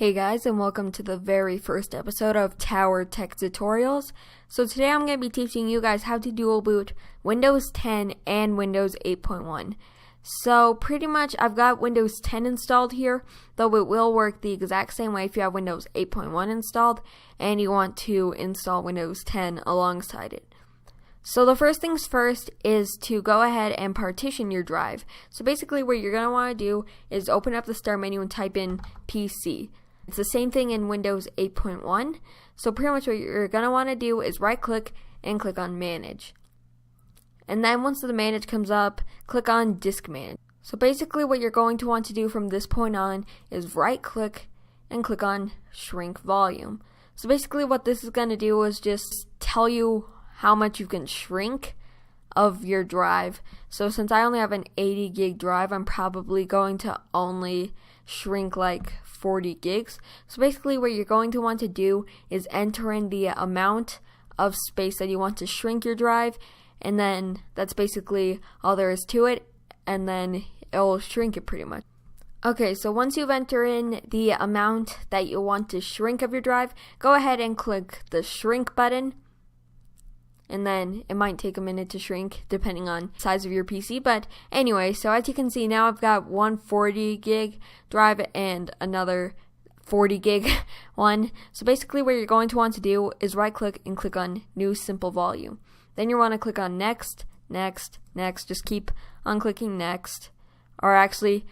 Hey guys, and welcome to the very first episode of Tower Tech Tutorials. So today I'm going to be teaching you guys how to dual boot Windows 10 and Windows 8.1. So pretty much I've got Windows 10 installed here, though it will work the exact same way if you have Windows 8.1 installed and you want to install Windows 10 alongside it. So the first things first is to go ahead and partition your drive. So basically what you're going to want to do is open up the start menu and type in PC. It's the same thing in Windows 8.1. So pretty much what you're going to want to do is right click and click on Manage. And then once the Manage comes up, click on Disk Manage. So basically what you're going to want to do from this point on is right click and click on Shrink Volume. So basically what this is going to do is just tell you how much you can shrink of your drive. So since I only have an 80 gig drive, I'm probably going to only shrink like 40 gigs. So basically what you're going to want to do is enter in the amount of space that you want to shrink your drive, and then that's basically all there is to it, and then it will shrink it pretty much. Okay, so once you've entered in the amount that you want to shrink of your drive, go ahead and click the shrink button. And then it might take a minute to shrink depending on size of your PC. But anyway, so as you can see now I've got one 40 gig drive and another 40 gig one. So basically what you're going to want to do is right click and click on New Simple Volume. Then you want to click on Next, Next, Next. Just keep on clicking Next. Or actually,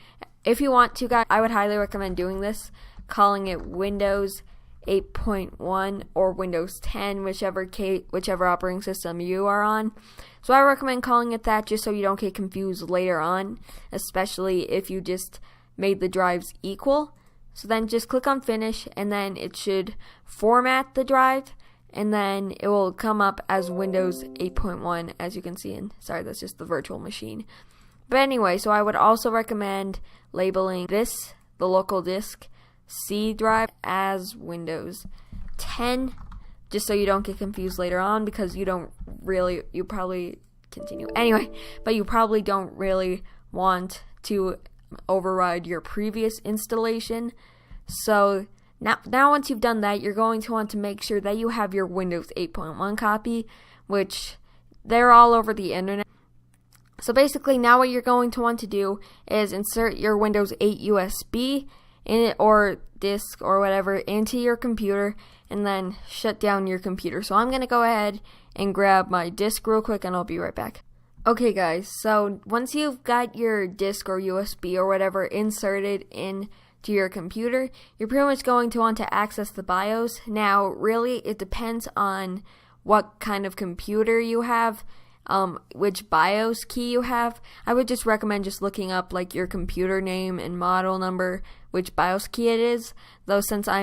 if you want to, guys, I would highly recommend doing this, calling it Windows 8.1 or Windows 10, whichever operating system you are on. So I recommend calling it that just so you don't get confused later on, especially if you just made the drives equal. So then just click on Finish, and then it should format the drive, and then it will come up as Windows 8.1, as you can see. And sorry, that's just the virtual machine. But anyway, so I would also recommend labeling this, the local disk, C drive, as Windows 10, just so you don't get confused later on, because you probably continue anyway, but you probably don't really want to override your previous installation. So now once you've done that, you're going to want to make sure that you have your Windows 8.1 copy, which they're all over the internet. So basically now what you're going to want to do is insert your Windows 8 USB in it, or disk or whatever, into your computer, and then shut down your computer. So I'm going to go ahead and grab my disk real quick, and I'll be right back. Okay guys, so once you've got your disk or USB or whatever inserted into your computer, you're pretty much going to want to access the BIOS. Now really it depends on what kind of computer you have, which BIOS key you have. I would just recommend just looking up like your computer name and model number, which BIOS key it is, though since I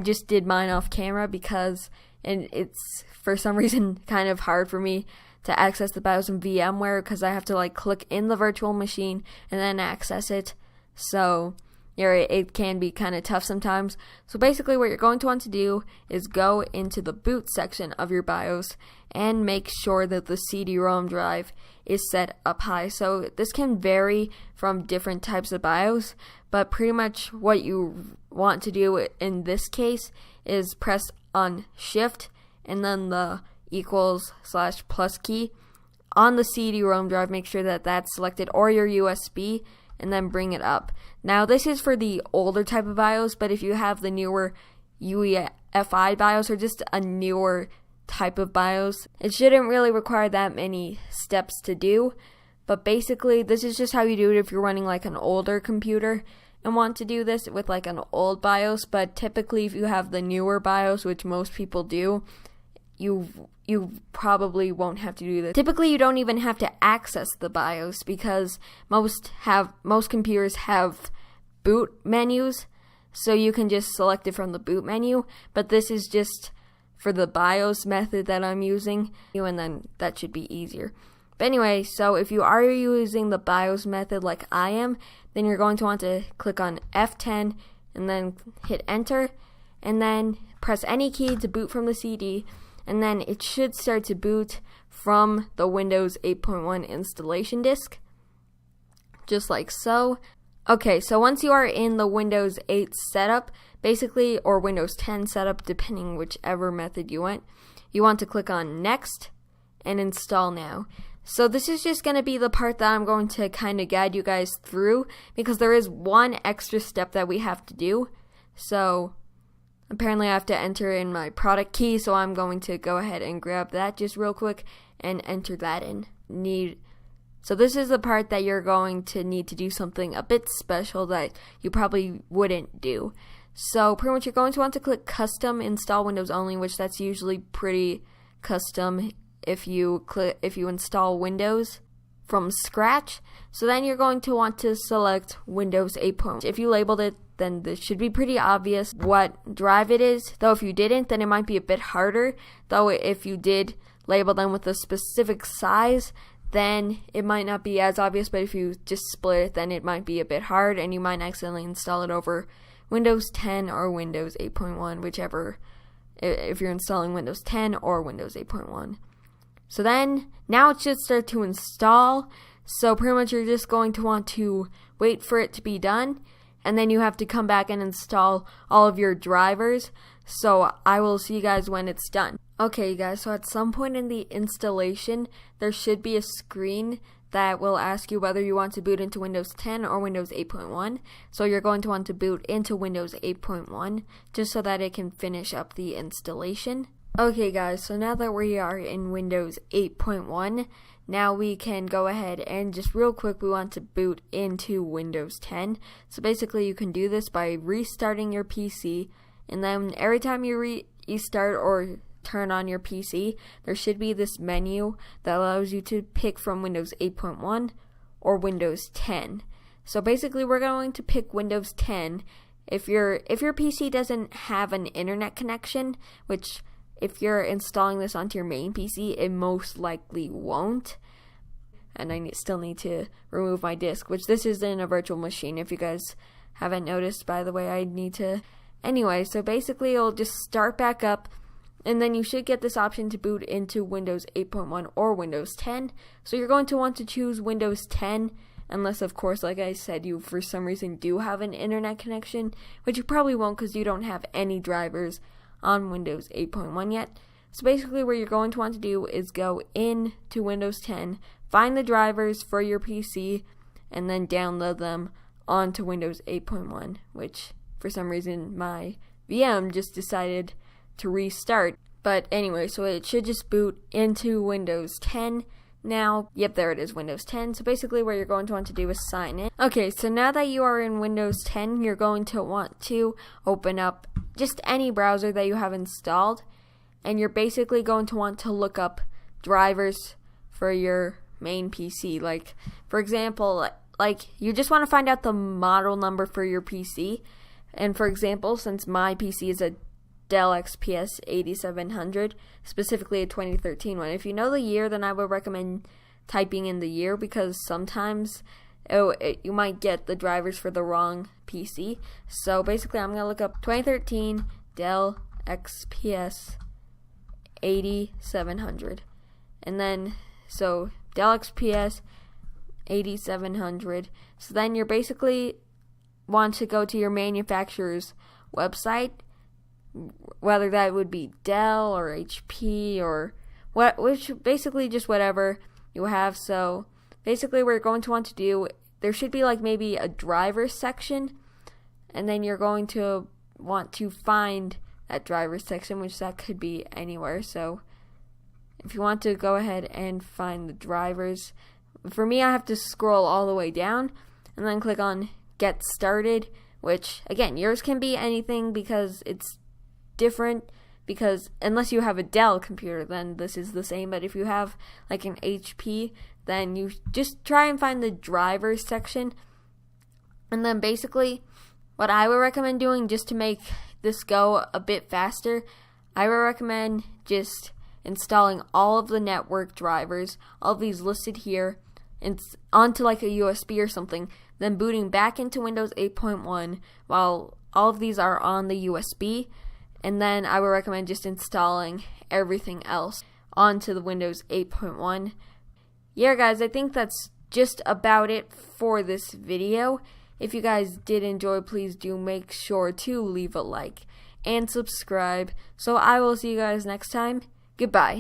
just did mine off camera because it's for some reason kind of hard for me to access the BIOS in VMware, because I have to like click in the virtual machine and then access it. So yeah, it can be kind of tough sometimes. So basically what you're going to want to do is go into the boot section of your BIOS and make sure that the CD-ROM drive is set up high. So this can vary from different types of BIOS, but pretty much what you want to do in this case is press on Shift and then the =+ key on the CD-ROM drive. Make sure that that's selected, or your USB, and then bring it up. Now this is for the older type of BIOS, but if you have the newer UEFI BIOS or just a newer type of BIOS, it shouldn't really require that many steps to do. But basically this is just how you do it if you're running like an older computer and want to do this with like an old BIOS. But typically if you have the newer BIOS, which most people do, you probably won't have to do this. Typically you don't even have to access the BIOS, because most computers have boot menus, so you can just select it from the boot menu. But this is just for the BIOS method that I'm using, and then that should be easier. But anyway, so if you are using the BIOS method like I am, then you're going to want to click on F10 and then hit enter, and then press any key to boot from the CD. And then it should start to boot from the Windows 8.1 installation disk, just like so. Okay, so once you are in the Windows 8 setup, basically, or Windows 10 setup, depending whichever method you want to click on Next and Install Now. So this is just going to be the part that I'm going to kind of guide you guys through, because there is one extra step that we have to do. So apparently I have to enter in my product key, so I'm going to go ahead and grab that just real quick and enter that in. So this is the part that you're going to need to do something a bit special that you probably wouldn't do. So pretty much you're going to want to click Custom Install Windows Only, which that's usually pretty custom if you install Windows from scratch. So then you're going to want to select Windows 8.1. If you labeled it, then this should be pretty obvious what drive it is. Though if you didn't, then it might be a bit harder. Though if you did label them with a specific size, then it might not be as obvious. But if you just split it, then it might be a bit hard, and you might accidentally install it over Windows 10 or Windows 8.1, whichever, if you're installing Windows 10 or Windows 8.1. So then, now it should start to install. So pretty much you're just going to want to wait for it to be done, and then you have to come back and install all of your drivers. So I will see you guys when it's done. Okay guys, so at some point in the installation, there should be a screen that will ask you whether you want to boot into Windows 10 or Windows 8.1. So you're going to want to boot into Windows 8.1 just so that it can finish up the installation. Okay guys, so now that we are in Windows 8.1, now we can go ahead and just real quick, we want to boot into Windows 10. So basically you can do this by restarting your PC, and then every time you restart or turn on your PC, there should be this menu that allows you to pick from Windows 8.1 or Windows 10. So basically we're going to pick Windows 10. If your PC doesn't have an internet connection, which if you're installing this onto your main PC, it most likely won't. And I still need to remove my disk, which this is in a virtual machine. If you guys haven't noticed, by the way, I need to. Anyway, so basically it'll just start back up, and then you should get this option to boot into Windows 8.1 or Windows 10. So you're going to want to choose Windows 10, unless, of course, like I said, you for some reason do have an internet connection, which you probably won't because you don't have any drivers on Windows 8.1 yet. So basically what you're going to want to do is go into Windows 10, find the drivers for your PC, and then download them onto Windows 8.1, which for some reason my VM just decided to restart. But anyway, so it should just boot into Windows 10 now. Yep, there it is, Windows 10. So basically what you're going to want to do is sign in. Okay, so now that you are in Windows 10, you're going to want to open up just any browser that you have installed, and you're basically going to want to look up drivers for your main PC. Like, for example, like you just want to find out the model number for your PC. And for example, since my PC is a Dell XPS 8700, specifically a 2013 one, if you know the year, then I would recommend typing in the year, because sometimes you might get the drivers for the wrong PC. So basically I'm going to look up 2013 Dell XPS 8700, and then so Dell XPS 8700. So then you're basically want to go to your manufacturer's website, whether that would be Dell or HP or which basically just whatever you have. So basically what you're going to want to do, there should be like maybe a driver section, and then you're going to want to find that driver section, which that could be anywhere. So if you want to go ahead and find the drivers, for me I have to scroll all the way down and then click on Get Started, which again, yours can be anything because it's different, because unless you have a Dell computer, then this is the same. But if you have like an HP, then you just try and find the drivers section. And then basically what I would recommend doing, just to make this go a bit faster, I would recommend just installing all of the network drivers, all of these listed here, and onto like a USB or something, then booting back into Windows 8.1 while all of these are on the USB. And then I would recommend just installing everything else onto the Windows 8.1. Yeah guys, I think that's just about it for this video. If you guys did enjoy, please do make sure to leave a like and subscribe. So I will see you guys next time. Goodbye.